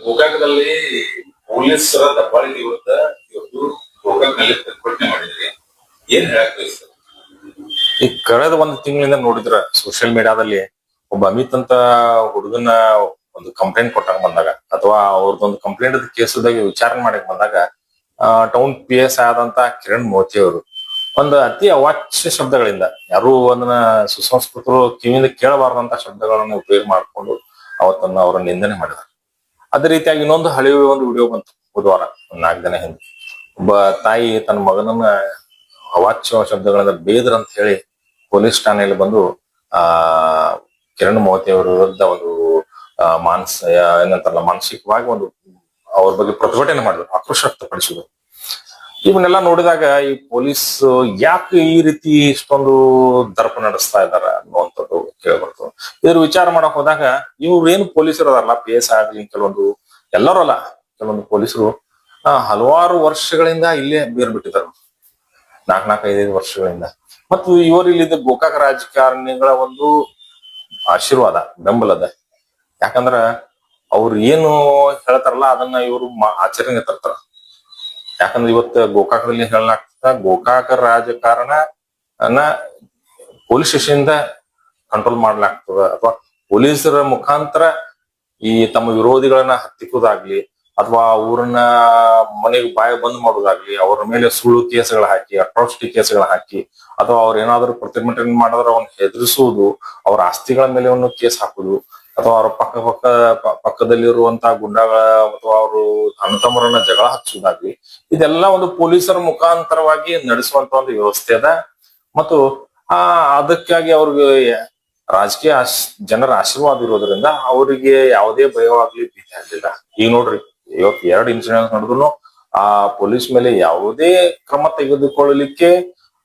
ಗೋಕಾಕದಲ್ಲಿ ಪೊಲೀಸರ ದಬ್ಬಾಳಿಕೆ ವಿರುದ್ಧ ಇವತ್ತು ಗೋಕಾಕ್ನಲ್ಲಿ ಪ್ರತಿಭಟನೆ ಮಾಡಿದ್ರಿ. ಏನ್ ಹೇಳಕ್ ಬಯಸ್ತಾರೆ? ಈ ಕಳೆದ ಒಂದು ತಿಂಗಳಿಂದ ನೋಡಿದ್ರ ಸೋಷಿಯಲ್ ಮೀಡಿಯಾದಲ್ಲಿ ಒಬ್ಬ ಅಮಿತ್ ಅಂತ ಹುಡುಗನ ಒಂದು ಕಂಪ್ಲೇಂಟ್ ಕೊಟ್ಟಾಗ ಬಂದಾಗ ಅಥವಾ ಅವ್ರದ್ದೊಂದು ಕಂಪ್ಲೇಂಟ್ ಕೇಸದಾಗ ವಿಚಾರಣೆ ಮಾಡಕ್ ಬಂದಾಗ ಟೌನ್ PS ಆದಂತ ಕಿರಣ್ ಮೋತಿ ಅವರು ಒಂದು ಅತಿ ಅವಾಚ್ಯ ಶಬ್ದಗಳಿಂದ ಯಾರು ಅದನ್ನ ಸುಸಂಸ್ಕೃತರು ಕಿವಿಯಿಂದ ಕೇಳಬಾರದಂತ ಶಬ್ದಗಳನ್ನ ಉಪಯೋಗ ಮಾಡಿಕೊಂಡು ಅವತ್ತನ್ನ ಅವರ ನಿಂದನೆ ಮಾಡಿದ್ದಾರೆ. ಅದೇ ರೀತಿಯಾಗಿ ಇನ್ನೊಂದು ಹಳೆಯ ಒಂದು ವಿಡಿಯೋ ಬಂತು ಬುಧವಾರ, ಒಂದ್ 4 ದಿನ ಹಿಂದೆ. ಒಬ್ಬ ತಾಯಿ ತನ್ನ ಮಗನನ್ನ ಅವಾಚ್ಯ ಶಬ್ದಗಳಿಂದ ಬೇದ್ರ ಅಂತ ಹೇಳಿ ಪೊಲೀಸ್ ಠಾಣೆಯಲ್ಲಿ ಬಂದು ಆ ಕಿರಣ್ ಮೋತಿ ಅವರ ವಿರುದ್ಧ ಒಂದು ಏನಂತಾರಲ್ಲ ಮಾನಸಿಕವಾಗಿ ಒಂದು ಅವ್ರ ಬಗ್ಗೆ ಪ್ರತಿಭಟನೆ ಮಾಡಿದ್ರು, ಆಕ್ರೋಶ ವ್ಯಕ್ತಪಡಿಸಿದ್ರು. ಇವನ್ನೆಲ್ಲ ನೋಡಿದಾಗ ಈ ಪೊಲೀಸ್ ಯಾಕೆ ಈ ರೀತಿ ಇಷ್ಟೊಂದು ದರ್ಪ ನಡೆಸ್ತಾ ಇದಾರ ಅನ್ನುವಂಥದ್ದು ಕೇಳ್ಬರ್ತದೆ. ಇದ್ರ ವಿಚಾರ ಮಾಡಕ್ ಹೋದಾಗ ಇವ್ರು ಏನು ಪೊಲೀಸರು ಅದಾರಲ್ಲ, PS ಆಗ್ಲಿ ಕೆಲವೊಂದು ಎಲ್ಲರೂ ಅಲ್ಲ, ಕೆಲವೊಂದು ಪೊಲೀಸರು ಹಲವಾರು ವರ್ಷಗಳಿಂದ ಇಲ್ಲೇ ಬೇರ್ ಬಿಟ್ಟಿದ್ದಾರೆ, 4-5 ವರ್ಷಗಳಿಂದ. ಮತ್ತು ಇವರು ಇಲ್ಲಿದ್ದ ಗೋಕಾಕ ರಾಜಕಾರಣಿಗಳ ಒಂದು ಆಶೀರ್ವಾದ ಬೆಂಬಲದ. ಯಾಕಂದ್ರ ಅವ್ರು ಏನು ಹೇಳ್ತಾರಲ್ಲ ಅದನ್ನ ಇವರು ಆಚರಣೆ ತರ್ತಾರ. ಯಾಕಂದ್ರೆ ಇವತ್ತು ಗೋಕಾಕದಲ್ಲಿ ಹೇಳಲಾಗ್ತದ, ಗೋಕಾಕ ರಾಜಕಾರಣ ಪೊಲೀಸ್ ಸ್ಟೇಷನ್ ಇಂದ ಕಂಟ್ರೋಲ್ ಮಾಡ್ಲಾಗ್ತದ ಅಥವಾ ಪೊಲೀಸರ ಮುಖಾಂತರ ಈ ತಮ್ಮ ವಿರೋಧಿಗಳನ್ನ ಹತ್ತಿಕ್ಕುದಾಗ್ಲಿ ಅಥವಾ ಅವ್ರನ್ನ ಮನೆಗೆ ಬಾಯ ಬಂದ್ ಮಾಡೋದಾಗ್ಲಿ, ಅವ್ರ ಮೇಲೆ ಸುಳ್ಳು ಕೇಸ್ಗಳ ಹಾಕಿ, ಅಟ್ರಾಸಿಟಿ ಕೇಸ್ಗಳ ಹಾಕಿ, ಅಥವಾ ಅವ್ರ ಏನಾದ್ರು ಪ್ರತಿಭಟನೆ ಮಾಡಿದ್ರೆ ಅವ್ನ ಹೆದರಿಸುವುದು, ಅವ್ರ ಆಸ್ತಿಗಳ ಮೇಲೆ ಒಂದು ಕೇಸ್ ಹಾಕುದು, ಅಥವಾ ಅವ್ರ ಪಕ್ಕದಲ್ಲಿರುವಂತಹ ಗುಂಡಾಗಳ ಅಥವಾ ಅವರು ಅಣ್ಣತಮ್ಮರನ್ನ ಜಗಳ ಹಚ್ಚುದಾಗ್ಲಿ, ಇದೆಲ್ಲ ಒಂದು ಪೊಲೀಸರ ಮುಖಾಂತರವಾಗಿ ನಡೆಸುವಂತ ಒಂದು ವ್ಯವಸ್ಥೆ ಅದ. ಮತ್ತು ಅದಕ್ಕಾಗಿ ಅವ್ರಿಗೆ ರಾಜಕೀಯ ಜನರ ಆಶೀರ್ವಾದ ಇರೋದ್ರಿಂದ ಅವರಿಗೆ ಯಾವುದೇ ಭಯವಾಗ್ಲಿ ಭೀತಿ ಆಗ್ಲಿಲ್ಲ. ಈಗ ನೋಡ್ರಿ, ಇವತ್ತು 2 ಇನ್ಸಿಡೆಂಟ್ ನಡೆದ್ರು ಆ ಪೊಲೀಸ್ ಮೇಲೆ ಯಾವುದೇ ಕ್ರಮ ತೆಗೆದುಕೊಳ್ಳಲಿಕ್ಕೆ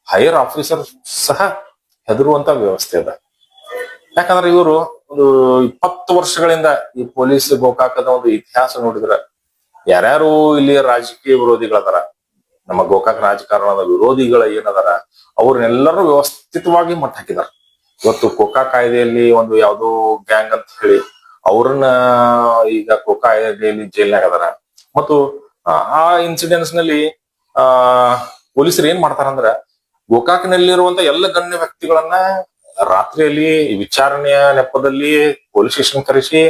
ಹೈಯರ್ ಆಫೀಸರ್ ಸಹ ಹೆದರುವಂತ ವ್ಯವಸ್ಥೆ ಅದ. ಯಾಕಂದ್ರೆ ಇವರು ಒಂದು 20 ವರ್ಷಗಳಿಂದ ಈ ಪೊಲೀಸ್ ಗೋಕಾಕದ ಒಂದು ಇತಿಹಾಸ ನೋಡಿದ್ರ ಯಾರ್ಯಾರು ಇಲ್ಲಿ ರಾಜಕೀಯ ವಿರೋಧಿಗಳದಾರ, ನಮ್ಮ ಗೋಕಾಕ ರಾಜಕಾರಣದ ವಿರೋಧಿಗಳ ಏನದಾರ ಅವ್ರನ್ನೆಲ್ಲರೂ ವ್ಯವಸ್ಥಿತವಾಗಿ ಮಟ್ಟ ಹಾಕಿದಾರ. ಇವತ್ತು ಕೋಕಾ ಕಾಯ್ದೆಯಲ್ಲಿ ಒಂದು ಯಾವ್ದೋ ಗ್ಯಾಂಗ್ ಅಂತ ಹೇಳಿ ಅವ್ರನ್ನ ಈಗ ಕೋಕಾ ಕಾಯ್ದೆಯಲ್ಲಿ ಜೈಲ್ನಾಗ ಅದಾರ. ಮತ್ತು ಆ ಇನ್ಸಿಡೆಂಟ್ಸ್ ನಲ್ಲಿ ಪೊಲೀಸರು ಏನ್ ಮಾಡ್ತಾರಂದ್ರ ಗೋಕಾಕ್ನಲ್ಲಿರುವಂತ ಎಲ್ಲ ಗಣ್ಯ ವ್ಯಕ್ತಿಗಳನ್ನ ರಾತ್ರಿಯಲ್ಲಿ ವಿಚಾರಣೆಯ ನೆಪದಲ್ಲಿ ಪೊಲೀಸ್ ಸ್ಟೇಷನ್ ಕರೆಸಿ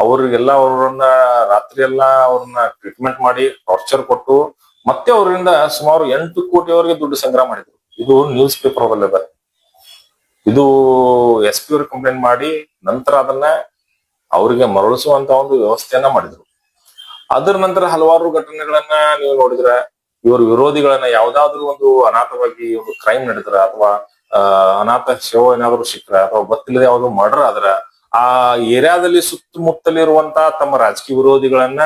ಅವ್ರಿಗೆಲ್ಲ ಅವ್ರನ್ನ ರಾತ್ರಿ ಎಲ್ಲ ಅವ್ರನ್ನ ಟ್ರೀಟ್ಮೆಂಟ್ ಮಾಡಿ ಟಾರ್ಚರ್ ಕೊಟ್ಟು ಮತ್ತೆ ಅವರಿಂದ ಸುಮಾರು 8 ಕೋಟಿವರೆಗೆ ದುಡ್ಡು ಸಂಗ್ರಹ ಮಾಡಿದ್ರು. ಇದು ನ್ಯೂಸ್ ಪೇಪರ್ ಅದ. ಇದು SP ಅವ್ರಿಗೆ ಕಂಪ್ಲೇಂಟ್ ಮಾಡಿ ನಂತರ ಅದನ್ನ ಅವ್ರಿಗೆ ಮರಳಿಸುವಂತ ಒಂದು ವ್ಯವಸ್ಥೆಯನ್ನ ಮಾಡಿದ್ರು. ಅದರ ನಂತರ ಹಲವಾರು ಘಟನೆಗಳನ್ನ ನೀವು ನೋಡಿದ್ರೆ ಇವ್ರ ವಿರೋಧಿಗಳನ್ನ ಯಾವ್ದಾದ್ರು ಒಂದು ಅನಾಥವಾಗಿ ಒಂದು ಕ್ರೈಮ್ ನಡೆದ್ರ ಅಥವಾ ಅನಾಥ ಶವ ಏನಾದ್ರು ಸಿಕ್ಕ್ರ ಅಥವಾ ಗೊತ್ತಿಲ್ಲದೆ ಯಾವ್ದು ಮರ್ಡರ್ ಆದ್ರ ಆ ಏರಿಯಾದಲ್ಲಿ ಸುತ್ತಮುತ್ತಲಿರುವಂತ ತಮ್ಮ ರಾಜಕೀಯ ವಿರೋಧಿಗಳನ್ನ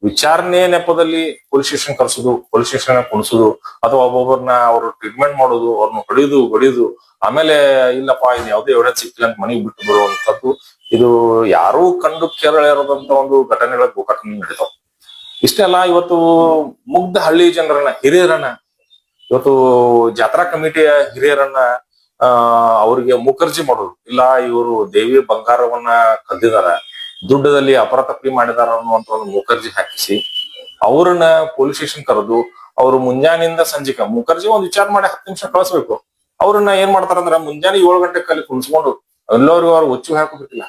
ವಿಚಾರಣೆ ನೆಪದಲ್ಲಿ ಪೊಲೀಸ್ ಸ್ಟೇಷನ್ ಕರ್ಸುದು, ಪೊಲೀಸ್ ಸ್ಟೇಷನ್ ಕುಣಿಸುದು, ಅಥವಾ ಒಬ್ಬೊಬ್ಬರನ್ನ ಅವ್ರು ಟ್ರೀಟ್ಮೆಂಟ್ ಮಾಡೋದು, ಅವ್ರನ್ನ ಹೊಡಿದು ಆಮೇಲೆ ಇಲ್ಲಪ್ಪ ಇದು ಯಾವುದೇ ಎವಿಡೆನ್ಸ್ ಸಿಕ್ಕಿಲ್ಲ ಅಂತ ಮನೆಗೆ ಬಿಟ್ಟು ಬರುವಂತದ್ದು, ಇದು ಯಾರೂ ಕಂಡು ಕೇರಳಿರದಂತ ಒಂದು ಘಟನೆಗಳ ಗೋಕಾಕ ನಡೀತಾವ. ಇಷ್ಟೇ ಅಲ್ಲ, ಇವತ್ತು ಮುಗ್ಧ ಹಳ್ಳಿ ಜನರನ್ನ ಹಿರಿಯರನ್ನ ಇವತ್ತು ಜಾತ್ರಾ ಕಮಿಟಿಯ ಹಿರಿಯರನ್ನ ಅವ್ರಿಗೆ ಮುಖರ್ಜಿ ಮಾಡೋದು, ಇಲ್ಲ ಇವರು ದೇವಿ ಬಂಗಾರವನ್ನ ಕದ್ದಿದಾರ, ದುಡ್ಡದಲ್ಲಿ ಅಪರಾಧಪಿ ಮಾಡಿದಾರ ಅನ್ನುವಂತ ಒಂದು ಮುಖರ್ಜಿ ಹಾಕಿಸಿ ಅವ್ರನ್ನ ಪೊಲೀಸ್ ಸ್ಟೇಷನ್ ಕರೆದು ಅವ್ರು ಮುಂಜಾನೆಯಿಂದ ಸಂಜೆಕ ಮುಖರ್ಜಿ ಒಂದು ವಿಚಾರ ಮಾಡಿ 10 ನಿಮಿಷ ಕಳಿಸ್ಬೇಕು. ಅವ್ರನ್ನ ಏನ್ ಮಾಡ್ತಾರಂದ್ರ ಮುಂಜಾನೆ 7 ಗಂಟೆ ಕಲಿ ಕುಣಿಸ್ಕೊಂಡು ಎಲ್ಲರಿಗೂ ಅವ್ರು ಒಚ್ಚು ಹಾಕೋಬೇಕಿಲ್ಲ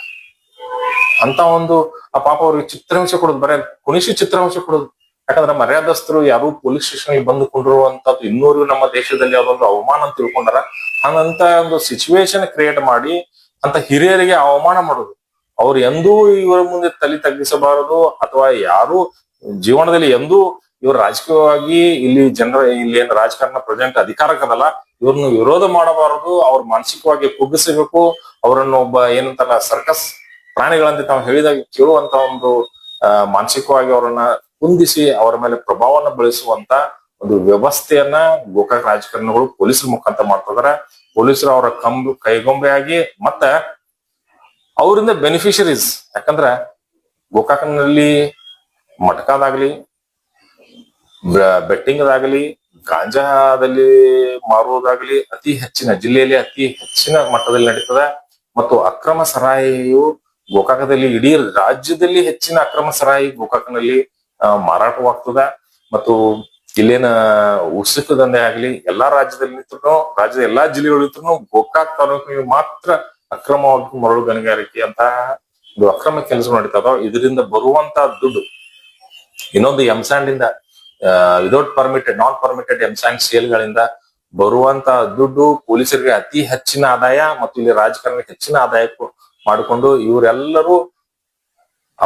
ಅಂತ ಒಂದು ಪಾಪ ಅವ್ರಿಗೆ ಚಿತ್ರಹಿಂಸೆ ಕೊಡೋದು, ಬರೀ ಕುಣಿಸಿ ಚಿತ್ರಹಿಂಸೆ ಕೊಡೋದು. ಯಾಕಂದ್ರೆ ಮರ್ಯಾದಸ್ಥರು ಯಾರು ಪೊಲೀಸ್ ಸ್ಟೇಷನ್ ಬಂದು ಕೊಂಡಿರುವಂತದ್ದು ಇನ್ನೂರು ನಮ್ಮ ದೇಶದಲ್ಲಿ ಯಾವ್ದೊಂದು ಅವಮಾನ ಅಂತ ತಿಳ್ಕೊಂಡಾರ. ಅಂತ ಒಂದು ಸಿಚುವೇಶನ್ ಕ್ರಿಯೇಟ್ ಮಾಡಿ ಅಂತ ಹಿರಿಯರಿಗೆ ಅವಮಾನ ಮಾಡೋದು. ಅವ್ರು ಎಂದೂ ಇವರ ಮುಂದೆ ತಲೆ ತಗ್ಗಿಸಬಾರದು, ಅಥವಾ ಯಾರು ಜೀವನದಲ್ಲಿ ಎಂದೂ ಇವ್ರ ರಾಜಕೀಯವಾಗಿ ಇಲ್ಲಿ ಏನ್ ರಾಜಕಾರಣ ಪ್ರೆಸೆಂಟ್ ಅಧಿಕಾರಕ್ಕದಲ್ಲ, ಇವ್ರನ್ನ ವಿರೋಧ ಮಾಡಬಾರದು, ಅವ್ರ ಮಾನಸಿಕವಾಗಿ ಕುಗ್ಗಿಸಬೇಕು, ಅವರನ್ನು ಒಬ್ಬ ಏನಂತಾರ ಸರ್ಕಸ್ ಪ್ರಾಣಿಗಳಂತೆ ತಾವು ಹೇಳಿದಾಗ ಕೇಳುವಂತ ಒಂದು ಮಾನಸಿಕವಾಗಿ ಅವರನ್ನ ಕುಂದಿಸಿ ಅವರ ಮೇಲೆ ಪ್ರಭಾವವನ್ನು ಬೆಳೆಸುವಂತ ಒಂದು ವ್ಯವಸ್ಥೆಯನ್ನ ಗೋಕಾಕ ರಾಜಕಾರಣಿಗಳು ಪೊಲೀಸರ ಮುಖಾಂತರ ಮಾಡ್ತಿದಾರೆ. ಪೊಲೀಸರು ಅವರ ಕೈಗೊಂಬೆಯಾಗಿ ಮತ್ತ ಅವರಿಂದ ಬೆನಿಫಿಷರೀಸ್. ಯಾಕಂದ್ರ ಗೋಕಾಕನಲ್ಲಿ ಮಟ್ಕಾದಾಗ್ಲಿ, ಬೆಟ್ಟಿಂಗ್ದಾಗ್ಲಿ, ಗಾಂಜಾದಲ್ಲಿ ಮಾರುವುದಾಗ್ಲಿ ಜಿಲ್ಲೆಯಲ್ಲಿ ಅತಿ ಹೆಚ್ಚಿನ ಮಟ್ಟದಲ್ಲಿ ನಡೀತದೆ. ಮತ್ತು ಅಕ್ರಮ ಸರಾಯಿಯು ಗೋಕಾಕದಲ್ಲಿ ಇಡೀ ರಾಜ್ಯದಲ್ಲಿ ಹೆಚ್ಚಿನ ಅಕ್ರಮ ಸರಾಯಿ ಗೋಕಾಕನಲ್ಲಿ ಮಾರಾಟವಾಗ್ತದ. ಮತ್ತು ಇಲ್ಲೇನ ಉತ್ಸುಕ ದಂಧೆ ಆಗ್ಲಿ ಎಲ್ಲಾ ರಾಜ್ಯದಲ್ಲಿ ರಾಜ್ಯದ ಎಲ್ಲಾ ಜಿಲ್ಲೆಗಳಿದ್ರು ಗೋಕಾಕ್ ತಾಲೂಕಿಗೆ ಮಾತ್ರ ಅಕ್ರಮವಾಗಿ ಮರಳು ಗಣಿಗಾರಿಕೆ ಅಂತ ಒಂದು ಅಕ್ರಮ ಕೆಲಸ ನಡೀತದ. ಇದರಿಂದ ಬರುವಂತ ದುಡ್ಡು ಇನ್ನೊಂದು ಎಂಸ್ಯಾಂಡ್ ಇಂದ ವಿದೌಟ್ ಪರ್ಮಿಟೆಡ್ ನಾನ್ ಪರ್ಮಿಟೆಡ್ ಎಂಸ್ಯಾಂಡ್ ಸೇಲ್ಗಳಿಂದ ಬರುವಂತ ದುಡ್ಡು ಪೊಲೀಸರಿಗೆ ಅತಿ ಹೆಚ್ಚಿನ ಆದಾಯ ಮತ್ತು ಇಲ್ಲಿ ರಾಜಕಾರಣಿಗೆ ಹೆಚ್ಚಿನ ಆದಾಯ ಮಾಡಿಕೊಂಡು ಇವರೆಲ್ಲರೂ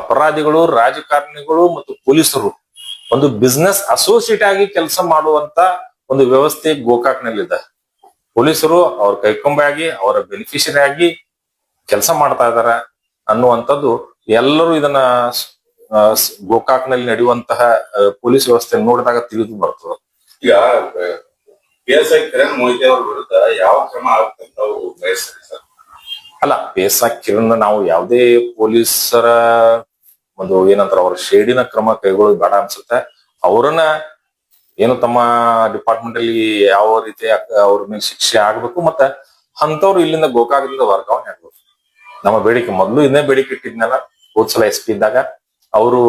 ಅಪರಾಧಿಗಳು, ರಾಜಕಾರಣಿಗಳು ಮತ್ತು ಪೊಲೀಸರು ಒಂದು ಬಿಸ್ನೆಸ್ ಅಸೋಸಿಯೇಟ್ ಆಗಿ ಕೆಲಸ ಮಾಡುವಂತ ಒಂದು ವ್ಯವಸ್ಥೆ ಗೋಕಾಕ್ನಲ್ಲಿದೆ. ಪೊಲೀಸರು ಅವ್ರ ಕೈಕೊಂಬಾಗಿ ಅವರ ಬೆನಿಫಿಷರಿ ಆಗಿ ಕೆಲಸ ಮಾಡ್ತಾ ಇದಾರ ಅನ್ನುವಂಥದ್ದು ಎಲ್ಲರೂ ಇದನ್ನ ಗೋಕಾಕ್ನಲ್ಲಿ ನಡೆಯುವಂತಹ ಪೊಲೀಸ್ ವ್ಯವಸ್ಥೆ ನೋಡಿದಾಗ ತಿಳಿದು ಬರ್ತದೆ. ಈಗ PSI ಕಿರಣ್ ಮೊಯ್ತೆ ಅವ್ರ ವಿರುದ್ಧ ಯಾವ ಕ್ರಮ ಆಗುತ್ತೆ ಅಂತ ಬಯಸ್ತಾರೆ ಸರ್? ಅಲ್ಲ, PSI ಕಿರಣ್ ನಾವು ಯಾವುದೇ ಪೊಲೀಸರ ಒಂದು ಏನಂತಾರ ಅವ್ರ ಶೇಡಿನ ಕ್ರಮ ಕೈಗೊಳ್ಳೋದು ಬೇಡ ಅನ್ಸುತ್ತೆ. ಅವ್ರನ್ನ ಏನು ತಮ್ಮ ಡಿಪಾರ್ಟ್ಮೆಂಟ್ ಅಲ್ಲಿ ಯಾವ ರೀತಿ ಅವ್ರ ಮೇಲೆ ಶಿಕ್ಷೆ ಆಗ್ಬೇಕು, ಮತ್ತೆ ಅಂತವ್ರು ಇಲ್ಲಿಂದ ಗೋಕಾಕದಿಂದ ವರ್ಗಾವಣೆ ಆಗ್ಬೇಕು. ನಮ್ಮ ಬೇಡಿಕೆ ಮೊದಲು ಇನ್ನೇ ಬೇಡಿಕೆ ಇಟ್ಟಿದ್ನಲ್ಲ, ಹೋದ್ಸಲ SP ಇದ್ದಾಗ ಅವರು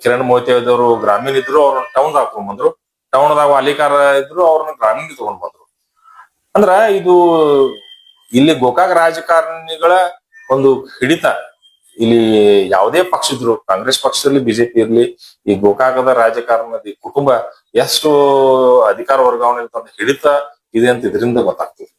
ಕಿರಣ್ ಮೊಯ್ತೆ ಅವರು ಗ್ರಾಮೀಣ ಇದ್ರು, ಅವ್ರನ್ನ ಟೌನ್ ಹಾಕೊಂಡ್ ಟೌನ್ದಾಗ ವಾಲಿಕಾರ ಇದ್ರು, ಅವ್ರನ್ನ ಗ್ರಾಮೀಣ ತಗೊಂಡ್ ಬಂದ್ರು. ಅಂದ್ರ ಇದು ಇಲ್ಲಿ ಗೋಕಾಕ್ ರಾಜಕಾರಣಿಗಳ ಒಂದು ಹಿಡಿತ. ಇಲ್ಲಿ ಯಾವುದೇ ಪಕ್ಷ ಇದ್ರು, ಕಾಂಗ್ರೆಸ್ ಪಕ್ಷದಲ್ಲಿ ಬಿಜೆಪಿ ಇರ್ಲಿ, ಈ ಗೋಕಾಕದ ರಾಜಕಾರಣದ ಕುಟುಂಬ ಎಷ್ಟು ಅಧಿಕಾರ ವರ್ಗಾವಣೆ ಹಿಡಿತ ಇದೆ ಅಂತ ಇದರಿಂದ ಗೊತ್ತಾಗ್ತದೆ.